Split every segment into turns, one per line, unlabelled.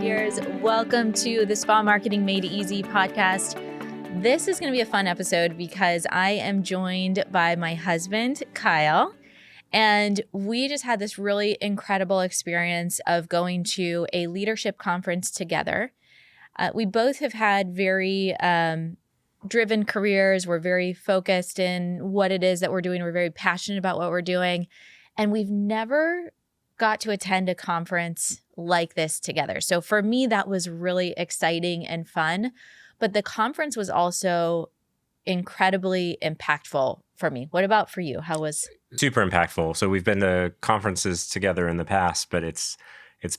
dears. Welcome to the Spa Marketing Made Easy podcast. This is going to be a fun episode because I am joined by my husband, Kyle, and we just had this really incredible experience of going to a leadership conference together. We both have had very driven careers. We're very focused in what it is that we're doing. We're very passionate about what we're doing, and we've never got to attend a conference like this together. So for me, that was really exciting and fun. But the conference was also incredibly impactful for me. What about for you? How was?
Super impactful. So we've been to conferences together in the past, but it's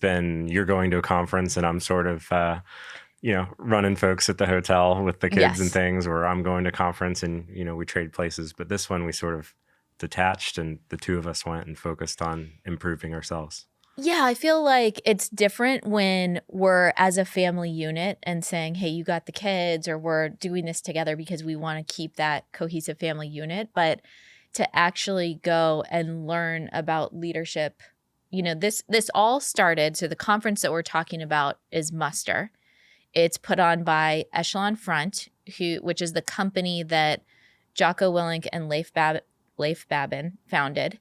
been, you're going to a conference and I'm sort of, running folks at the hotel with the kids and things, or I'm going to conference and, we trade places. But this one we sort of detached and the two of us went and focused on improving ourselves.
Yeah, I feel like it's different when we're as a family unit and saying, hey, you got the kids, or we're doing this together because we want to keep that cohesive family unit. But to actually go and learn about leadership, this all started. So the conference that we're talking about is Muster. It's put on by Echelon which is the company that Jocko, Willink, and Leif Babin founded.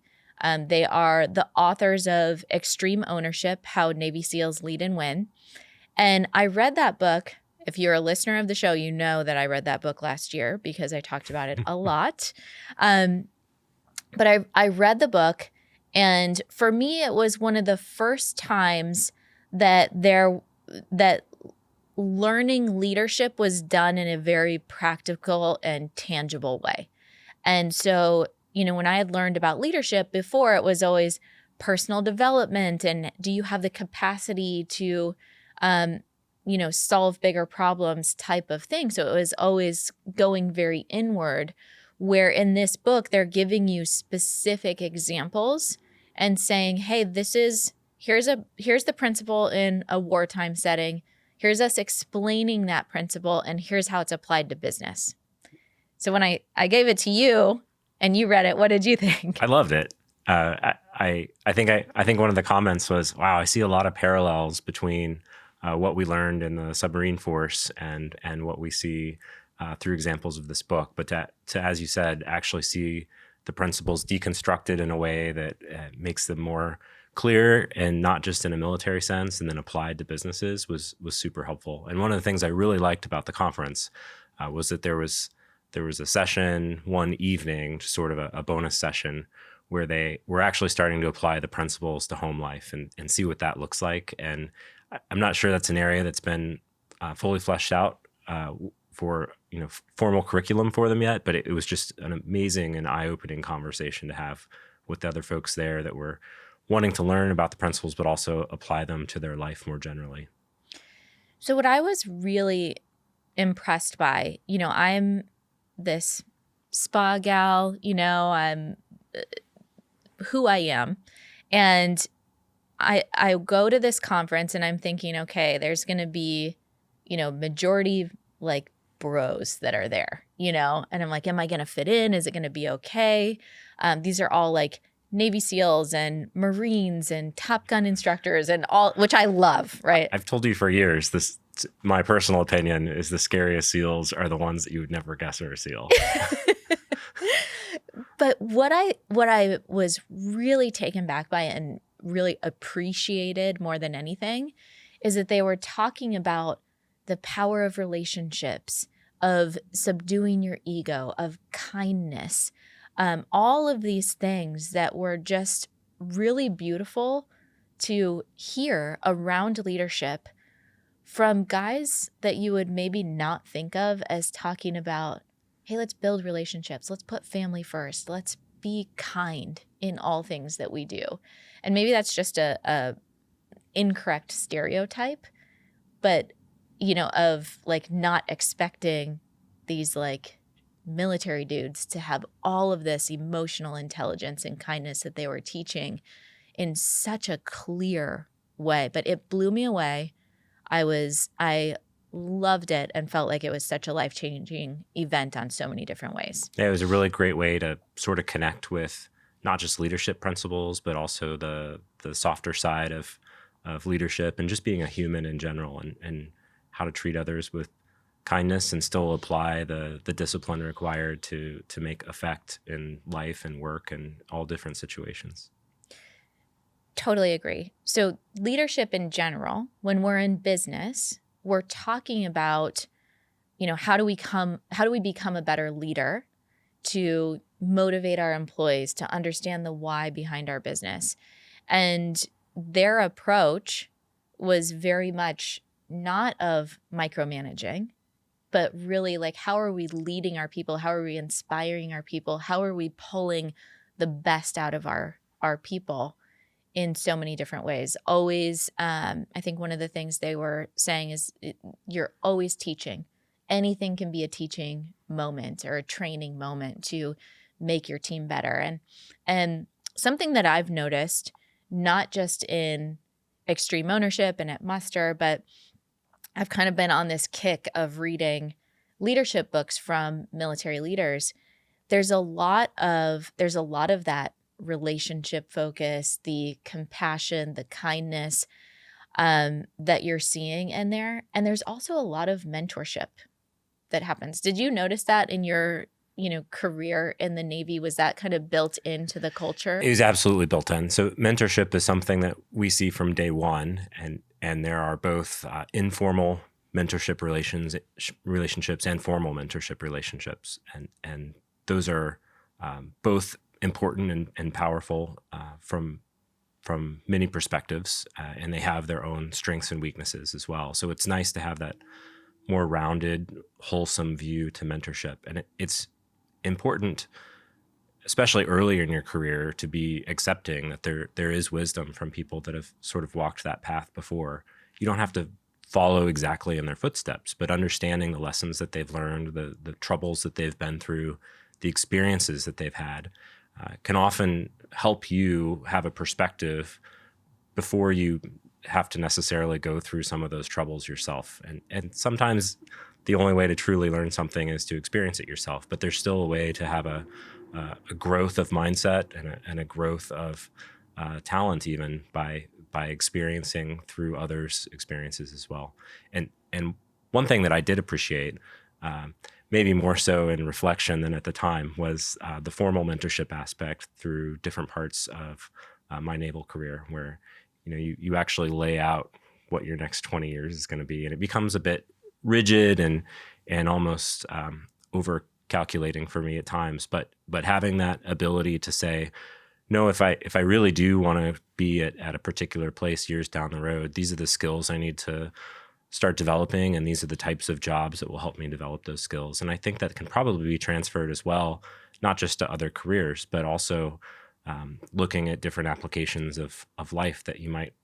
They are the authors of Extreme Ownership, How Navy SEALs Lead and Win. And I read that book. If you're a listener of the show, you know that I read that book last year because I talked about it a lot. But I read the book, and for me, it was one of the first times that learning leadership was done in a very practical and tangible way. And so when I had learned about leadership before, it was always personal development and do you have the capacity to, solve bigger problems type of thing. So it was always going very inward, where in this book, they're giving you specific examples and saying, hey, here's the principle in a wartime setting. Here's us explaining that principle and here's how it's applied to business. So when I gave it to you, and you read it, what did you think?
I loved it. I think one of the comments was, "Wow, I see a lot of parallels between what we learned in the submarine force and what we see through examples of this book." But to as you said, actually see the principles deconstructed in a way that makes them more clear and not just in a military sense, and then applied to businesses was super helpful. And one of the things I really liked about the conference was that there was a session one evening, just sort of a bonus session, where they were actually starting to apply the principles to home life and see what that looks like. And I'm not sure that's an area that's been fully fleshed out for formal curriculum for them yet, but it was just an amazing and eye-opening conversation to have with the other folks there that were wanting to learn about the principles, but also apply them to their life more generally.
So what I was really impressed by, I'm this spa gal, I'm who I am. And I go to this conference and I'm thinking, okay, there's going to be, majority like bros that are there, and I'm like, am I going to fit in? Is it going to be okay? These are all like Navy SEALs and Marines and Top Gun instructors and all, which I love, right?
I've told you for years, my personal opinion is the scariest SEALs are the ones that you would never guess are a SEAL.
But what I was really taken back by and really appreciated more than anything is that they were talking about the power of relationships, of subduing your ego, of kindness, all of these things that were just really beautiful to hear around leadership from guys that you would maybe not think of as talking about, hey, let's build relationships. Let's put family first. Let's be kind in all things that we do. And maybe that's just a incorrect stereotype, but, of like not expecting these like military dudes to have all of this emotional intelligence and kindness that they were teaching in such a clear way. But it blew me away. I loved it and felt like it was such a life-changing event on so many different ways.
Yeah, it was a really great way to sort of connect with not just leadership principles, but also the softer side of of leadership and just being a human in general, and how to treat others with kindness and still apply the discipline required to make effect in life and work and all different situations.
Totally agree. So leadership in general, when we're in business, we're talking about, how do we become a better leader to motivate our employees to understand the why behind our business. And their approach was very much not of micromanaging, but really like, how are we leading our people? How are we inspiring our people? How are we pulling the best out of our people in so many different ways? Always, I think one of the things they were saying is you're always teaching. Anything can be a teaching moment or a training moment to make your team better. And something that I've noticed, not just in extreme ownership and at Muster, but I've kind of been on this kick of reading leadership books from military leaders. There's a lot of that relationship focus, the compassion, the kindness that you're seeing in there. And there's also a lot of mentorship that happens. Did you notice that in your career in the Navy? Was that kind of built into the culture?
It was absolutely built in. So mentorship is something that we see from day one, and there are both informal mentorship relationships and formal mentorship relationships, and those are both important and powerful from many perspectives, and they have their own strengths and weaknesses as well. So it's nice to have that more rounded, wholesome view to mentorship, and it's important, especially earlier in your career, to be accepting that there is wisdom from people that have sort of walked that path before. You don't have to follow exactly in their footsteps, but understanding the lessons that they've learned, the troubles that they've been through, the experiences that they've had, can often help you have a perspective before you have to necessarily go through some of those troubles yourself. And sometimes the only way to truly learn something is to experience it yourself, but there's still a way to have a growth of mindset and a growth of talent, even by experiencing through others' experiences as well. And one thing that I did appreciate, maybe more so in reflection than at the time, was the formal mentorship aspect through different parts of my naval career, where you actually lay out what your next 20 years is going to be, and it becomes a bit rigid and almost over calculating for me at times, but having that ability to say, no, if I really do want to be at a particular place years down the road, these are the skills I need to start developing, and these are the types of jobs that will help me develop those skills. And I think that can probably be transferred as well, not just to other careers, but also looking at different applications of life, that you might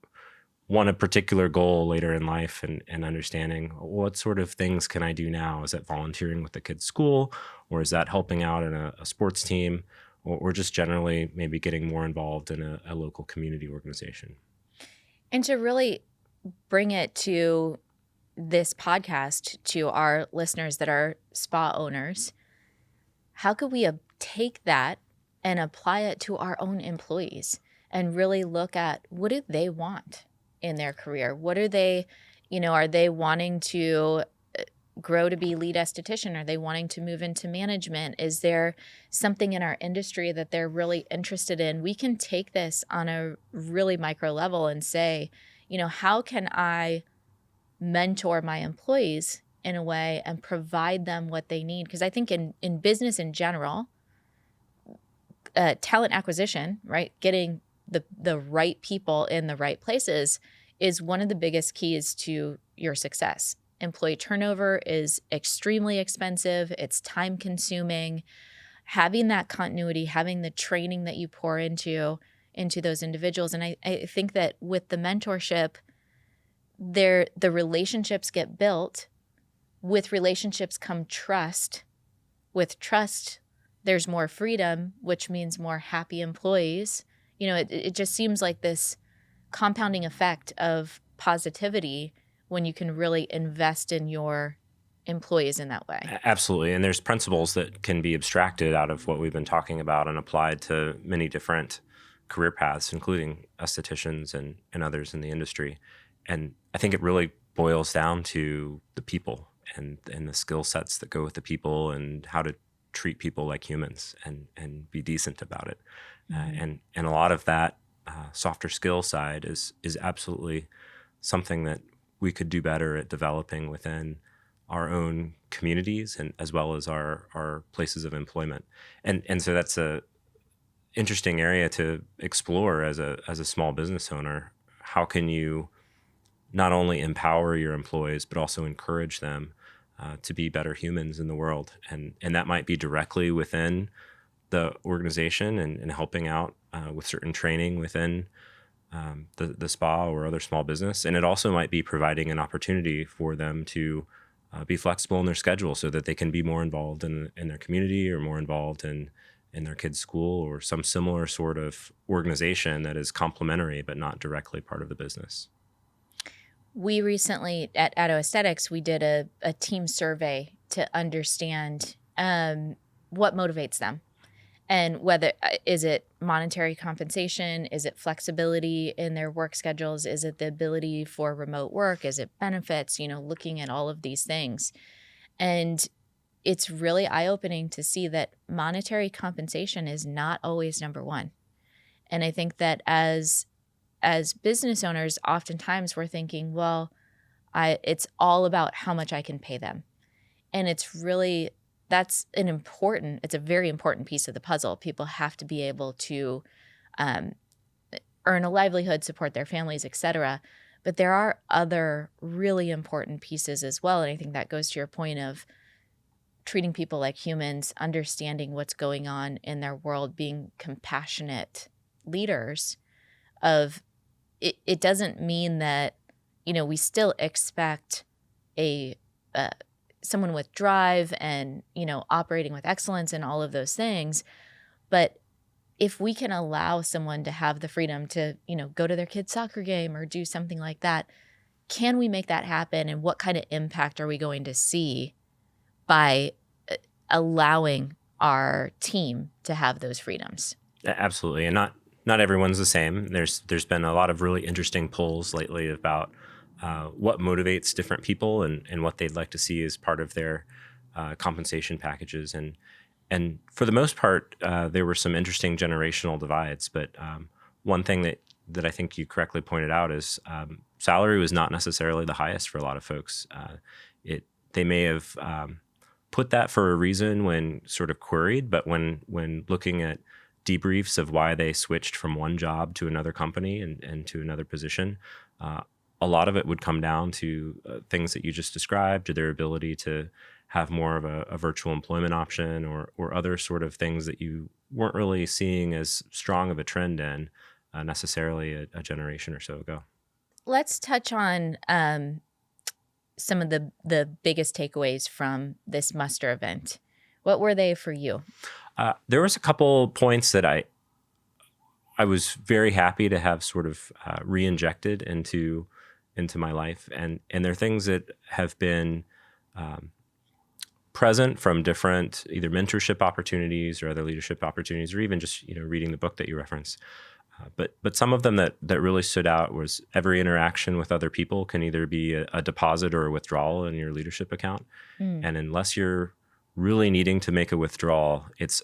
want a particular goal later in life, and understanding what sort of things can I do now? Is that volunteering with the kids' school, or is that helping out in a sports team, or just generally maybe getting more involved in a local community organization?
And to really bring it to this podcast, to our listeners that are spa owners, how could we take that and apply it to our own employees and really look at, what do they want in their career? What are they, are they wanting to grow to be lead esthetician? Are they wanting to move into management? Is there something in our industry that they're really interested in? We can take this on a really micro level and say, how can I mentor my employees in a way and provide them what they need? Because I think in business in general, talent acquisition, right, getting the right people in the right places is one of the biggest keys to your success. Employee turnover is extremely expensive. It's time consuming. Having that continuity, having the training that you pour into those individuals. And I think that with the mentorship, the relationships get built. With relationships come trust. With trust, there's more freedom, which means more happy employees. It just seems like this compounding effect of positivity when you can really invest in your employees in that way.
Absolutely. And there's principles that can be abstracted out of what we've been talking about and applied to many different career paths, including estheticians and others in the industry. And I think it really boils down to the people and the skill sets that go with the people and how to treat people like humans and be decent about it. And a lot of that softer skill side is absolutely something that we could do better at developing within our own communities and as well as our places of employment. And so that's a interesting area to explore as a small business owner. How can you not only empower your employees, but also encourage them to be better humans in the world? And that might be directly within the organization and helping out with certain training within the spa or other small business. And it also might be providing an opportunity for them to be flexible in their schedule so that they can be more involved in their community or more involved in their kids' school or some similar sort of organization that is complementary but not directly part of the business.
We recently at Addo Aesthetics, we did a team survey to understand what motivates them. And whether is it monetary compensation? Is it flexibility in their work schedules? Is it the ability for remote work? Is it benefits? Looking at all of these things. And it's really eye-opening to see that monetary compensation is not always number one. And I think that as business owners, oftentimes we're thinking, well, it's all about how much I can pay them. And it's really it's a very important piece of the puzzle. People have to be able to earn a livelihood, support their families, etc. But there are other really important pieces as well. And I think that goes to your point of treating people like humans, understanding what's going on in their world, being compassionate leaders of it. It doesn't mean that, we still expect someone with drive and, operating with excellence and all of those things. But if we can allow someone to have the freedom to, go to their kid's soccer game or do something like that, can we make that happen? And what kind of impact are we going to see by allowing our team to have those freedoms?
Absolutely. And not everyone's the same. There's been a lot of really interesting polls lately about what motivates different people and what they'd like to see as part of their compensation packages. And for the most part, there were some interesting generational divides. But one thing that I think you correctly pointed out is salary was not necessarily the highest for a lot of folks. They may have put that for a reason when sort of queried, but when looking at debriefs of why they switched from one job to another company and to another position, a lot of it would come down to things that you just described, or their ability to have more of a virtual employment option or other sort of things that you weren't really seeing as strong of a trend in necessarily a generation or so ago.
Let's touch on some of the biggest takeaways from this muster event. What were they for you?
There was a couple points that I was very happy to have sort of re-injected into my life. And they're things that have been present from different either mentorship opportunities or other leadership opportunities, or even just, reading the book that you referenced. But some of them that really stood out was every interaction with other people can either be a deposit or a withdrawal in your leadership account. And unless you're really needing to make a withdrawal, it's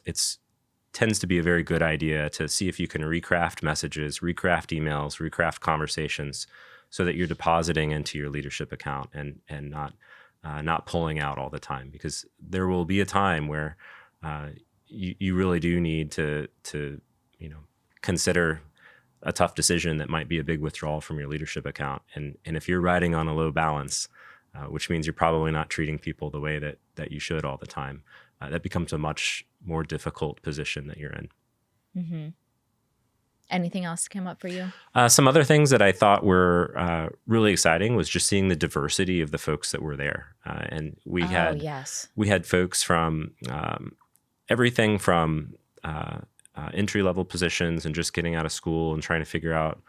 tends to be a very good idea to see if you can recraft messages, recraft emails, recraft conversations so that you're depositing into your leadership account and not pulling out all the time, because there will be a time where you really do need to consider a tough decision that might be a big withdrawal from your leadership account. And if you're riding on a low balance, which means you're probably not treating people the way that you should all the time, that becomes a much more difficult position that you're in.
Mm-hmm. Anything else come up for you?
Some other things that I thought were really exciting was just seeing the diversity of the folks that were there. And we had folks from everything from entry-level positions and just getting out of school and trying to figure out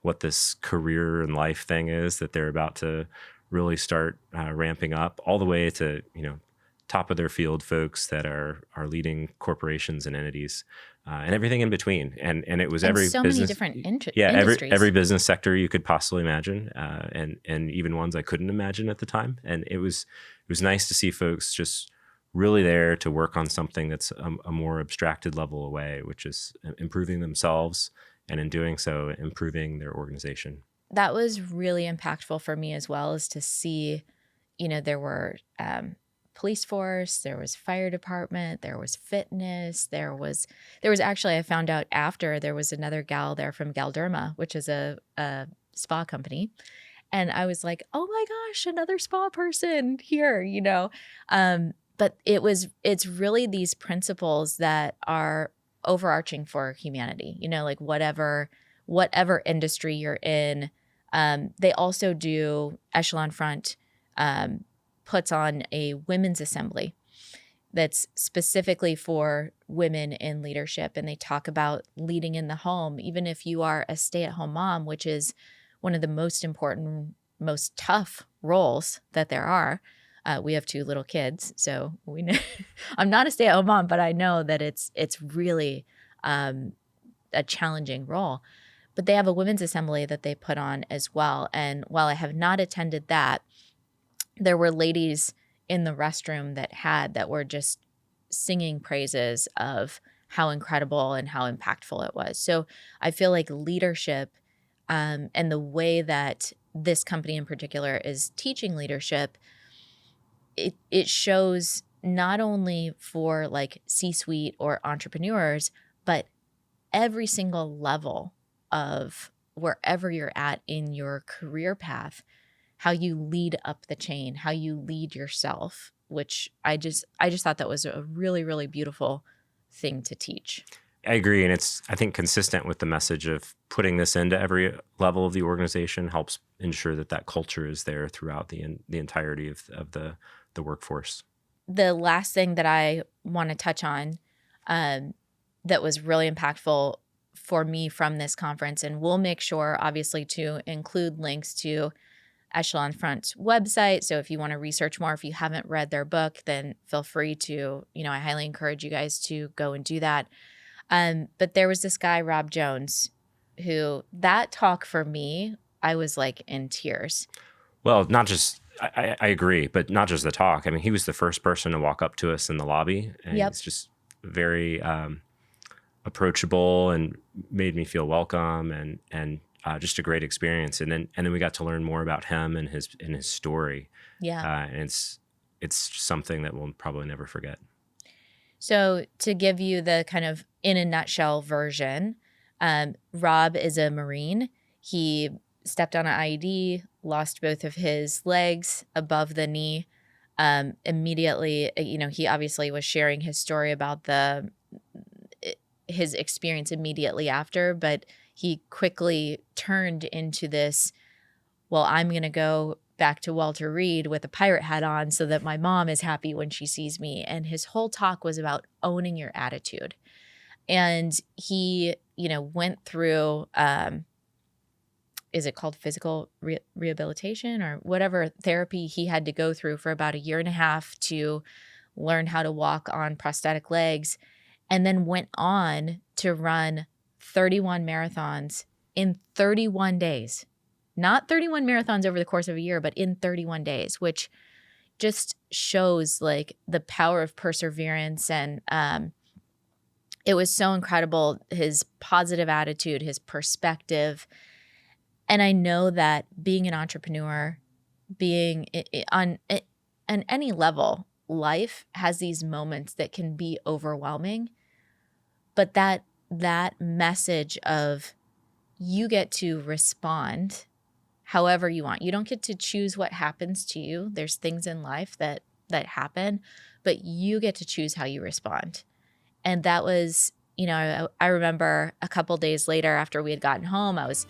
what this career and life thing is that they're about to really start ramping up, all the way to top of their field folks that are leading corporations and entities. and everything in between. And it was
And
every
so
business,
many different
yeah,
industries.
every business sector you could possibly imagine, and even ones I couldn't imagine at the time. And it was nice to see folks just really there to work on something that's a more abstracted level away, which is improving themselves, and in doing so, improving their organization.
That was really impactful for me as well, as to see, there were police force, there was fire department, there was fitness, there was actually, I found out after, there was another gal there from Galderma, which is a spa company. And I was like, oh my gosh, another spa person here, But it's really these principles that are overarching for humanity, like whatever industry you're in. They also do, Echelon Front puts on a women's assembly that's specifically for women in leadership. And they talk about leading in the home, even if you are a stay-at-home mom, which is one of the most important, most tough roles that there are. We have 2 little kids, so we know I'm not a stay-at-home mom, but I know that it's really a challenging role. But they have a women's assembly that they put on as well. And while I have not attended that, there were ladies in the restroom that were just singing praises of how incredible and how impactful it was. So I feel like leadership, and the way that this company in particular is teaching leadership, it shows not only for like C-suite or entrepreneurs, but every single level of wherever you're at in your career path, how you lead up the chain, how you lead yourself, which I just thought that was a really, really beautiful thing to teach.
I agree. And it's, I think, consistent with the message of putting this into every level of the organization helps ensure that culture is there throughout the entirety of the workforce.
The last thing that I want to touch on that was really impactful for me from this conference, and we'll make sure, obviously, to include links to Echelon Front's website. So if you want to research more, if you haven't read their book, then feel free to, I highly encourage you guys to go and do that. But there was this guy, Rob Jones, who, that talk for me, I was like in tears.
Well, not just, I agree, but not just the talk. I mean, he was the first person to walk up to us in the lobby, and
Yep.
It's just very approachable and made me feel welcome, and just a great experience. And then we got to learn more about him and his story.
Yeah.
And it's something that we'll probably never forget.
So to give you the kind of in a nutshell version, Rob is a Marine. He stepped on an IED, lost both of his legs above the knee. Immediately, he obviously was sharing his story about his experience immediately after, but he quickly turned into this, well, I'm going to go back to Walter Reed with a pirate hat on so that my mom is happy when she sees me. And his whole talk was about owning your attitude. And he, went through, is it called physical rehabilitation or whatever therapy he had to go through for about 1.5 years to learn how to walk on prosthetic legs, and then went on to run 31 marathons in 31 days. Not 31 marathons over the course of a year, but in 31 days, which just shows like the power of perseverance. And it was so incredible, his positive attitude, his perspective. And I know that being an entrepreneur, being on any level, life has these moments that can be overwhelming. But that message of you get to respond however you want. You don't get to choose what happens to you. There's things in life that happen, but you get to choose how you respond. And that was, I remember a couple days later after we had gotten home, I was,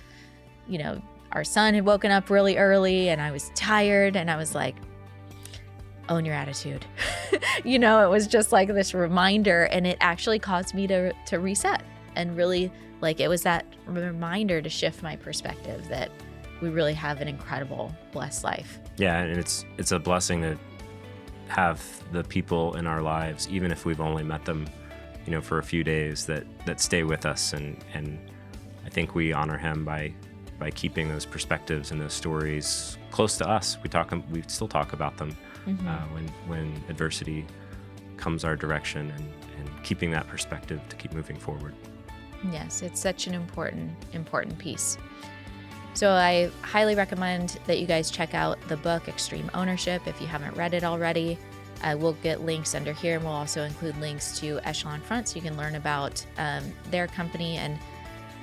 our son had woken up really early and I was tired, and I was like, own your attitude. It was just like this reminder, and it actually caused me to reset, and really, like, it was that reminder to shift my perspective that we really have an incredible, blessed life.
Yeah, and it's a blessing to have the people in our lives, even if we've only met them for a few days that stay with us. And I think we honor him by keeping those perspectives and those stories close to us. We still talk about them when adversity comes our direction, and keeping that perspective to keep moving forward.
Yes, it's such an important piece. So I highly recommend that you guys check out the book, Extreme Ownership, if you haven't read it already. We'll get links under here, and we'll also include links to Echelon Front so you can learn about their company. And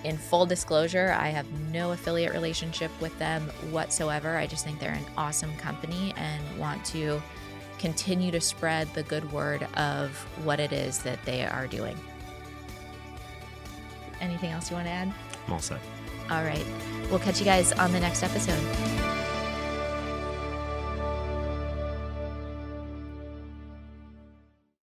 in full disclosure, I have no affiliate relationship with them whatsoever. I just think they're an awesome company and want to continue to spread the good word of what it is that they are doing. Anything else you want to add?
I'm all set.
All right. We'll catch you guys on the next episode.